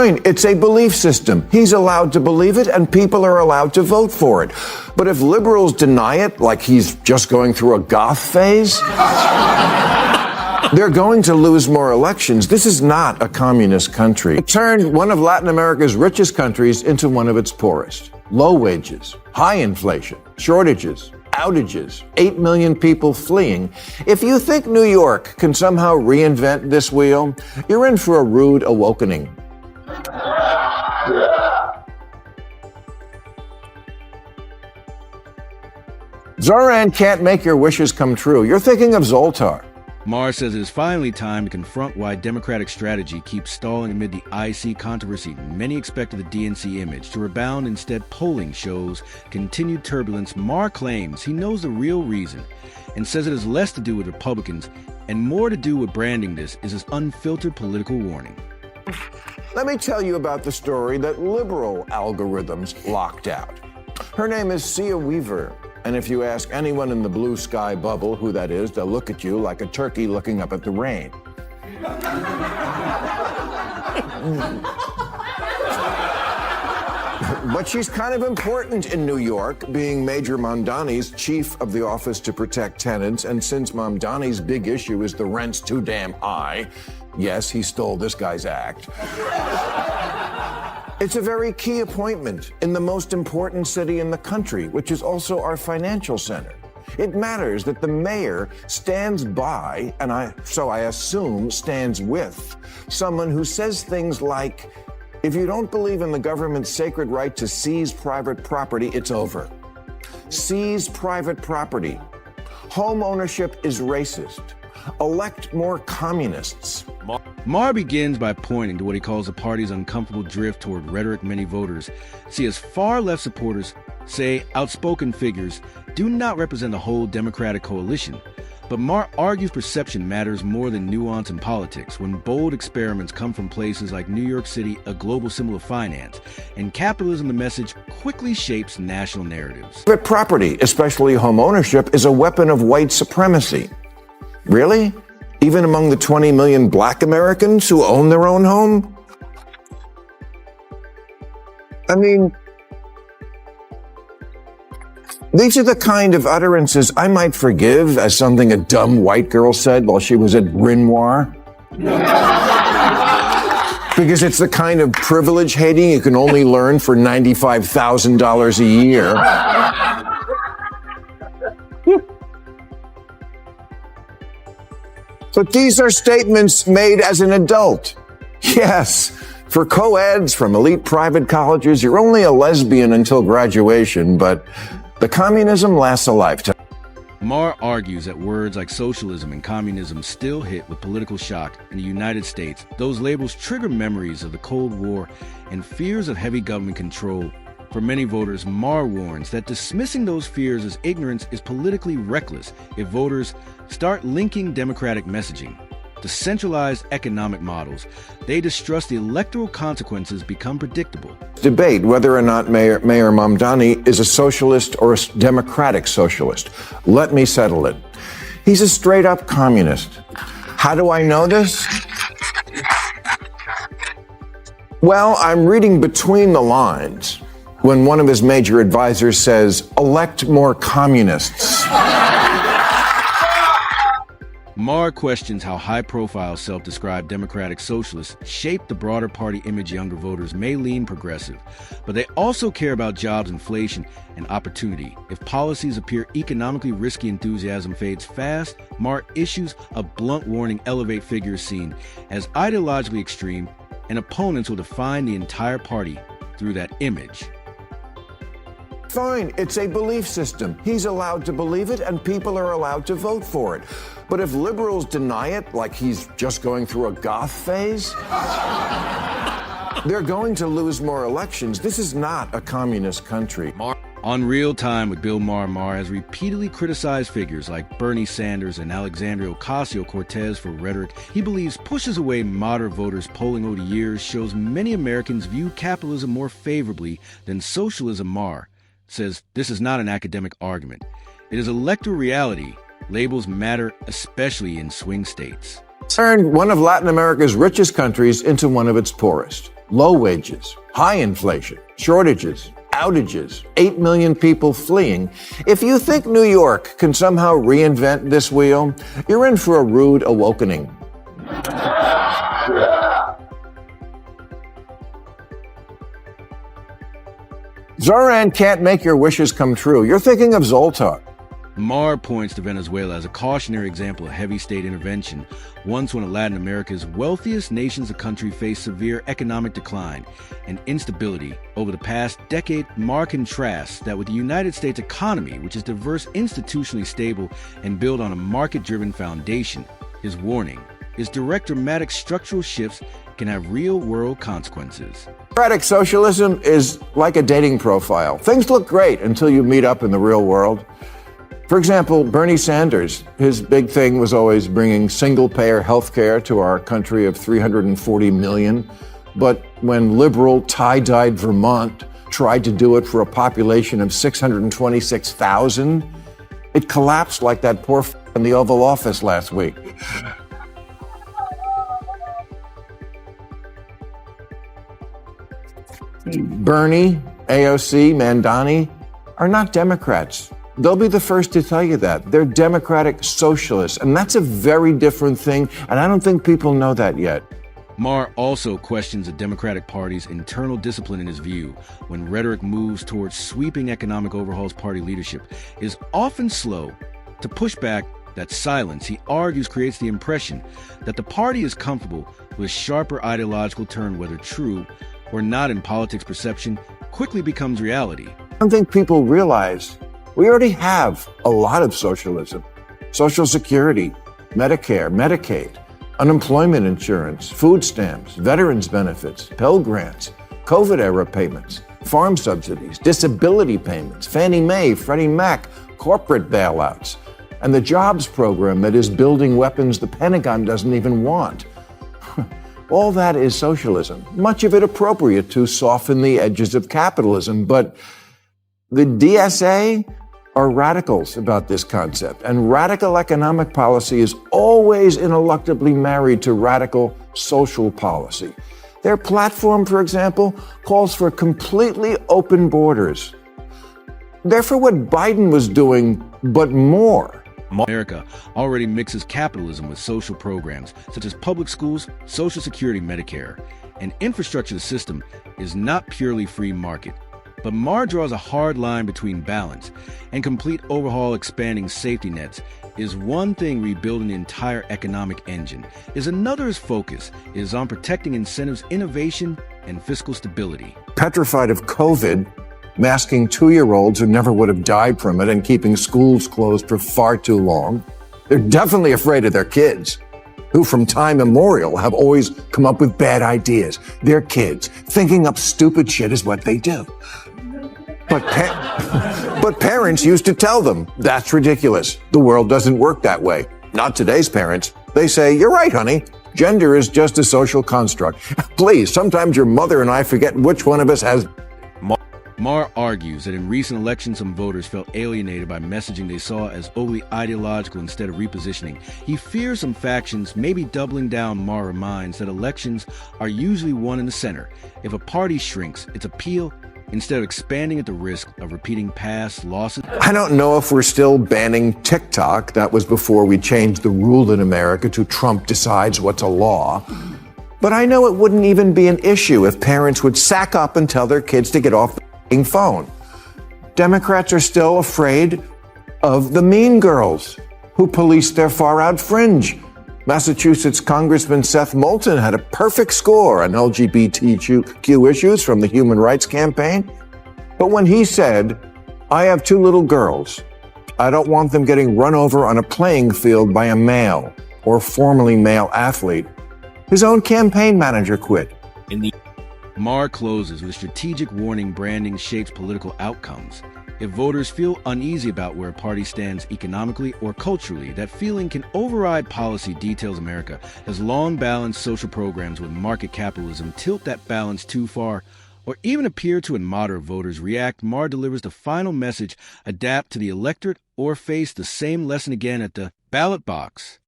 Fine, it's a belief system. He's allowed to believe it, and people are allowed to vote for it. But if liberals deny it, like he's just going through a goth phase, they're going to lose more elections. This is not a communist country. It turned one of Latin America's richest countries into one of its poorest. Low wages, high inflation, shortages, outages, 8 million people fleeing. If you think New York can somehow reinvent this wheel, you're in for a rude awakening. Zoran can't make your wishes come true. You're thinking of Zoltar. Maher says it is finally time to confront why Democratic strategy keeps stalling amid the IC controversy. Many expected the DNC image to rebound. Instead, polling shows continued turbulence. Maher claims he knows the real reason and says it has less to do with Republicans and more to do with branding this is his unfiltered political warning. Let me tell you about the story that liberal algorithms locked out. Her name is Sia Weaver. And if you ask anyone in the blue sky bubble who that is, they'll look at you like a turkey looking up at the rain. But she's kind of important in New York, being Major Mamdani's chief of the Office to Protect Tenants. And since Mamdani's big issue is the rent's too damn high, yes, he stole this guy's act. It's a very key appointment in the most important city in the country, which is also our financial center. It matters that the mayor stands by, and I assume stands with, someone who says things like, if you don't believe in the government's sacred right to seize private property, it's over. Seize private property. Home ownership is racist. Elect more communists. Maher begins by pointing to what he calls the party's uncomfortable drift toward rhetoric many voters see as far left supporters say outspoken figures do not represent the whole Democratic coalition. But Maher argues perception matters more than nuance in politics when bold experiments come from places like New York City, a global symbol of finance, and capitalism, the message quickly shapes national narratives. Private property, especially home ownership, is a weapon of white supremacy. Really? Even among the 20 million black Americans who own their own home? I mean, these are the kind of utterances I might forgive as something a dumb white girl said while she was at Bryn Mawr. Because it's the kind of privilege hating you can only learn for $95,000 a year. But these are statements made as an adult. Yes, for co-eds from elite private colleges, you're only a lesbian until graduation, but the communism lasts a lifetime. Maher argues that words like socialism and communism still hit with political shock in the United States. Those labels trigger memories of the Cold War and fears of heavy government control. For many voters, Maher warns that dismissing those fears as ignorance is politically reckless if voters start linking democratic messaging to centralized economic models. They distrust the electoral consequences become predictable. Debate whether or not Mayor Mamdani is a socialist or a democratic socialist. Let me settle it. He's a straight-up communist. How do I know this? Well, I'm reading between the lines when one of his major advisors says, elect more communists. Maher questions how high-profile self-described democratic socialists shape the broader party image. Younger voters may lean progressive, but they also care about jobs, inflation, and opportunity. If policies appear economically risky, enthusiasm fades fast. Maher issues a blunt warning: elevate figures seen as ideologically extreme, and opponents will define the entire party through that image. Fine, it's a belief system. He's allowed to believe it, and people are allowed to vote for it. But if liberals deny it, like he's just going through a goth phase, they're going to lose more elections. This is not a communist country. On Real Time with Bill Maher, Maher has repeatedly criticized figures like Bernie Sanders and Alexandria Ocasio-Cortez for rhetoric he believes pushes away moderate voters. Polling over the years shows many Americans view capitalism more favorably than socialism. Maher says this is not an academic argument. It is electoral reality. Labels matter, especially in swing states. Turned one of Latin America's richest countries into one of its poorest. low wages, high inflation, shortages, outages, 8 million people fleeing. If you think New York can somehow reinvent this wheel, you're in for a rude awakening. Zoran can't make your wishes come true. You're thinking of Zoltar. Maher points to Venezuela as a cautionary example of heavy state intervention, once one of Latin America's wealthiest nations. The country faced severe economic decline and instability over the past decade. Maher contrasts that with the United States economy, which is diverse, institutionally stable, and built on a market-driven foundation. His warning is direct dramatic structural shifts can have real-world consequences. Democratic socialism is like a dating profile. Things look great until you meet up in the real world. For example, Bernie Sanders, his big thing was always bringing single-payer health care to our country of 340 million. But when liberal, tie-dyed Vermont tried to do it for a population of 626,000, it collapsed like that poor in the Oval Office last week. Bernie, AOC, Mandani are not Democrats. They'll be the first to tell you that. They're democratic socialists, and that's a very different thing, and I don't think people know that yet. Maher also questions the Democratic Party's internal discipline in his view. When rhetoric moves towards sweeping economic overhauls, party leadership is often slow to push back. That silence, he argues, creates the impression that the party is comfortable with sharper ideological turn, whether true or not in politics. Perception quickly becomes reality. I don't think people realize we already have a lot of socialism. Social Security, Medicare, Medicaid, unemployment insurance, food stamps, veterans benefits, Pell Grants, COVID-era payments, farm subsidies, disability payments, Fannie Mae, Freddie Mac, corporate bailouts, and the jobs program that is building weapons the Pentagon doesn't even want. All that is socialism, much of it appropriate to soften the edges of capitalism. But the DSA are radicals about this concept, and radical economic policy is always ineluctably married to radical social policy. Their platform, for example, calls for completely open borders. They're for what Biden was doing, but more. America already mixes capitalism with social programs such as public schools, Social Security, Medicare, and infrastructure. The system is not purely free market. But Maher draws a hard line between balance and complete overhaul. Expanding safety nets is one thing, rebuilding the entire economic engine is another. His focus is on protecting incentives, innovation, and fiscal stability. Petrified of COVID, masking 2-year-olds who never would have died from it, and keeping schools closed for far too long. They're definitely afraid of their kids, who from time immemorial have always come up with bad ideas. Their kids. Thinking up stupid shit is what they do. But parents used to tell them, that's ridiculous. The world doesn't work that way. Not today's parents. They say, you're right, honey. Gender is just a social construct. Please, sometimes your mother and I forget which one of us has. Maher argues that in recent elections, some voters felt alienated by messaging they saw as overly ideological instead of repositioning. He fears some factions may be doubling down. Maher reminds that elections are usually won in the center. If a party shrinks its appeal instead of expanding at the risk of repeating past losses. I don't know if we're still banning TikTok. That was before we changed the rule in America to Trump decides what's a law. But I know it wouldn't even be an issue if parents would sack up and tell their kids to get off the phone. Democrats are still afraid of the mean girls who police their far-out fringe. Massachusetts Congressman Seth Moulton had a perfect score on LGBTQ issues from the Human Rights Campaign. But when he said, I have 2 little girls, I don't want them getting run over on a playing field by a male or formerly male athlete, his own campaign manager quit. Maher closes with strategic warning: branding shapes political outcomes. If voters feel uneasy about where a party stands economically or culturally, that feeling can override policy details. America has long balanced social programs with market capitalism. Tilt that balance too far, or even appear to immoderate voters react. Maher delivers the final message: adapt to the electorate or face the same lesson again at the ballot box.